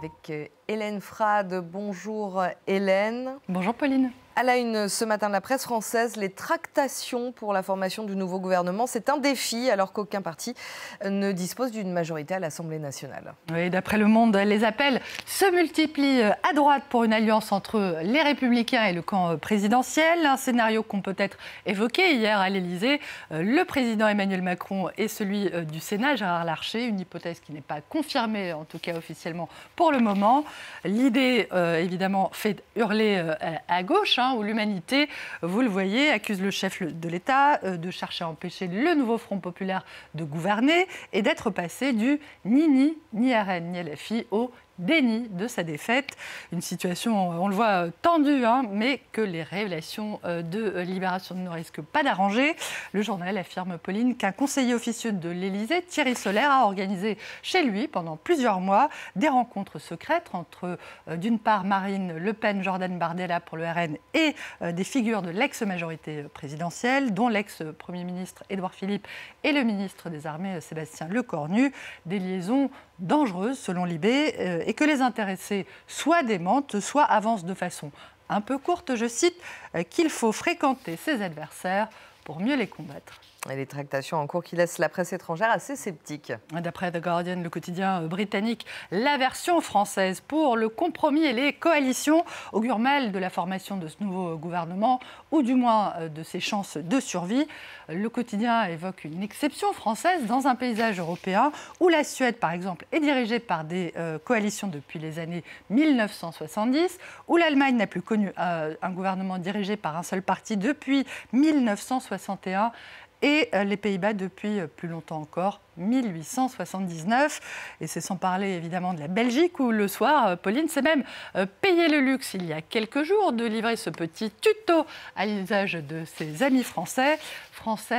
avec Hélène Frade. Bonjour Hélène. Bonjour Pauline. À la une ce matin de la presse française, les tractations pour la formation du nouveau gouvernement, c'est un défi alors qu'aucun parti ne dispose d'une majorité à l'Assemblée nationale. Oui, d'après Le Monde, les appels se multiplient à droite pour une alliance entre les Républicains et le camp présidentiel. Un scénario qu'on peut-être évoqué hier à l'Élysée. Le président Emmanuel Macron et celui du Sénat, Gérard Larcher, une hypothèse qui n'est pas confirmée, en tout cas officiellement pour le moment. L'idée, évidemment, fait hurler à gauche, où l'humanité, vous le voyez, accuse le chef de l'État de chercher à empêcher le nouveau Front populaire de gouverner et d'être passé du ni RN ni LFI au déni de sa défaite. Une situation, on le voit, tendue, mais que les révélations de Libération ne risquent pas d'arranger. Le journal affirme, Pauline, qu'un conseiller officieux de l'Élysée, Thierry Solaire, a organisé chez lui pendant plusieurs mois des rencontres secrètes entre, d'une part, Marine Le Pen, Jordan Bardella pour le RN et des figures de l'ex-majorité présidentielle, dont l'ex-premier ministre Édouard Philippe et le ministre des Armées Sébastien Lecornu. Des liaisons dangereuses, selon Libé, et que les intéressés soit démentent, soit avancent de façon un peu courte, je cite, qu'il faut fréquenter ses adversaires pour mieux les combattre. Et les tractations en cours qui laissent la presse étrangère assez sceptique. D'après The Guardian, le quotidien britannique, la version française pour le compromis et les coalitions augure mal de la formation de ce nouveau gouvernement, ou du moins de ses chances de survie. Le quotidien évoque une exception française dans un paysage européen où la Suède, par exemple, est dirigée par des coalitions depuis les années 1970, où l'Allemagne n'a plus connu un gouvernement dirigé par un seul parti depuis 1961, et les Pays-Bas depuis plus longtemps encore, 1879. Et c'est sans parler évidemment de la Belgique où le soir, Pauline s'est même payé le luxe il y a quelques jours de livrer ce petit tuto à l'usage de ses amis français.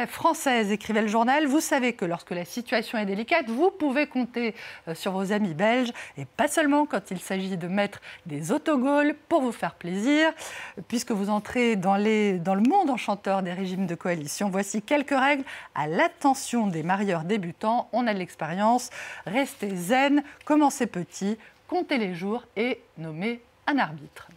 Françaises, écrivait le journal, vous savez que lorsque la situation est délicate, vous pouvez compter sur vos amis belges, et pas seulement quand il s'agit de mettre des autogols pour vous faire plaisir, puisque vous entrez dans le monde enchanteur des régimes de coalition. Voici quelques règles à l'attention des marieurs débutants. On a de l'expérience, restez zen, commencez petit, comptez les jours et nommez un arbitre.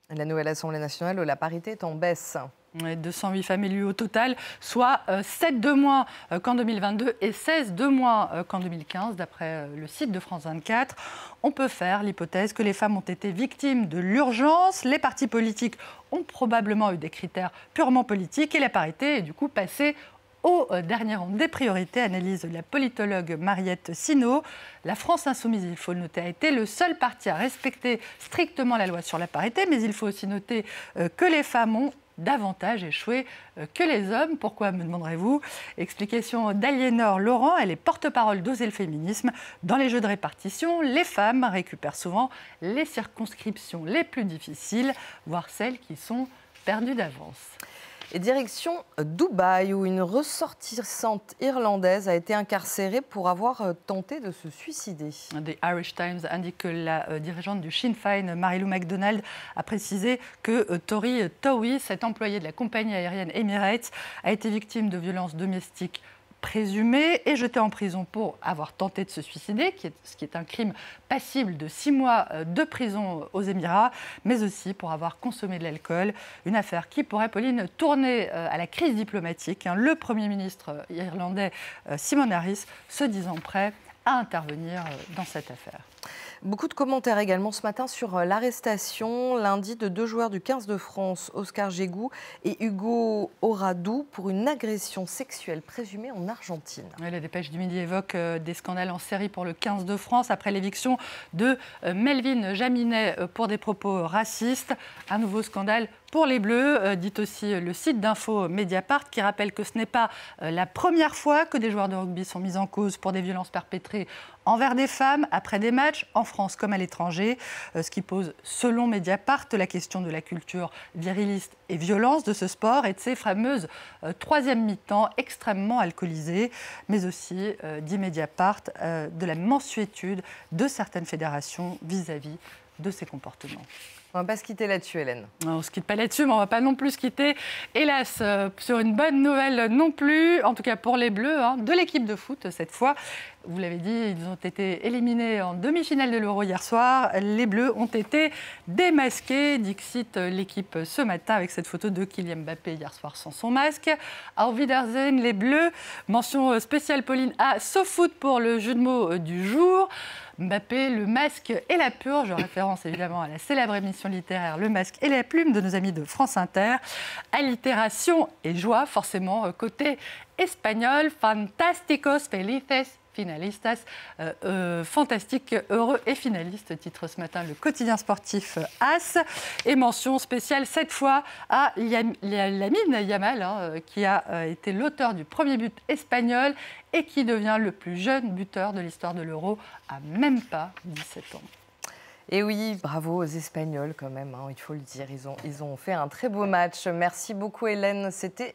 La nouvelle Assemblée nationale où la parité est en baisse. 208 femmes élues au total, soit 7 de moins qu'en 2022 et 16 de moins qu'en 2015, d'après le site de France 24. On peut faire l'hypothèse que les femmes ont été victimes de l'urgence. Les partis politiques ont probablement eu des critères purement politiques et la parité est du coup passée au dernier rang des priorités, analyse la politologue Mariette Sinaud. La France insoumise, il faut le noter, a été le seul parti à respecter strictement la loi sur la parité, mais il faut aussi noter que les femmes ont davantage échoué que les hommes. Pourquoi, me demanderez-vous? Explication d'Aliénor Laurent, elle est porte-parole d'Oser le féminisme. Dans les jeux de répartition, les femmes récupèrent souvent les circonscriptions les plus difficiles, voire celles qui sont perdues d'avance. Et direction Dubaï, où une ressortissante irlandaise a été incarcérée pour avoir tenté de se suicider. The Irish Times indique que la dirigeante du Sinn Féin, Mary-Lou McDonald, a précisé que Tori Towie, cette employée de la compagnie aérienne Emirates, a été victime de violences domestiques présumé et jeté en prison pour avoir tenté de se suicider, ce qui est un crime passible de 6 mois de prison aux Émirats, mais aussi pour avoir consommé de l'alcool. Une affaire qui pourrait, Pauline, tourner à la crise diplomatique. Le Premier ministre irlandais Simon Harris se disant prêt à intervenir dans cette affaire. Beaucoup de commentaires également ce matin sur l'arrestation lundi de 2 joueurs du 15 de France, Oscar Gégou et Hugo Oradou, pour une agression sexuelle présumée en Argentine. La dépêche du Midi évoque des scandales en série pour le 15 de France après l'éviction de Melvin Jaminet pour des propos racistes. Un nouveau scandale pour les Bleus, dit aussi le site d'info Mediapart, qui rappelle que ce n'est pas la première fois que des joueurs de rugby sont mis en cause pour des violences perpétrées envers des femmes après des matchs, en France comme à l'étranger, ce qui pose, selon Mediapart, la question de la culture viriliste et violence de ce sport et de ces fameuses troisième mi-temps extrêmement alcoolisées, mais aussi, dit Mediapart, de la mansuétude de certaines fédérations vis-à-vis de ces comportements. On ne va pas se quitter là-dessus, Hélène. On ne se quitte pas là-dessus, mais on ne va pas non plus se quitter, hélas, sur une bonne nouvelle non plus, en tout cas pour les Bleus, de l'équipe de foot cette fois. Vous l'avez dit, ils ont été éliminés en demi-finale de l'Euro hier soir. Les Bleus ont été démasqués. Dixit l'équipe ce matin avec cette photo de Kylian Mbappé hier soir sans son masque. Auf Wiedersehen, les Bleus. Mention spéciale, Pauline, à SoFoot pour le jeu de mots du jour. Mbappé, le masque et la purge, référence évidemment à la célèbre émission littéraire Le Masque et la Plume de nos amis de France Inter. Allitération et joie, forcément, côté espagnol. Fantásticos, felices, finalistas, fantastique, heureux et finaliste, titre ce matin le quotidien sportif AS. Et mention spéciale cette fois à Lamine Yamal, qui a été l'auteur du premier but espagnol et qui devient le plus jeune buteur de l'histoire de l'Euro à même pas 17 ans. Et oui, bravo aux Espagnols quand même, il faut le dire, ils ont fait un très beau match. Merci beaucoup Hélène, c'était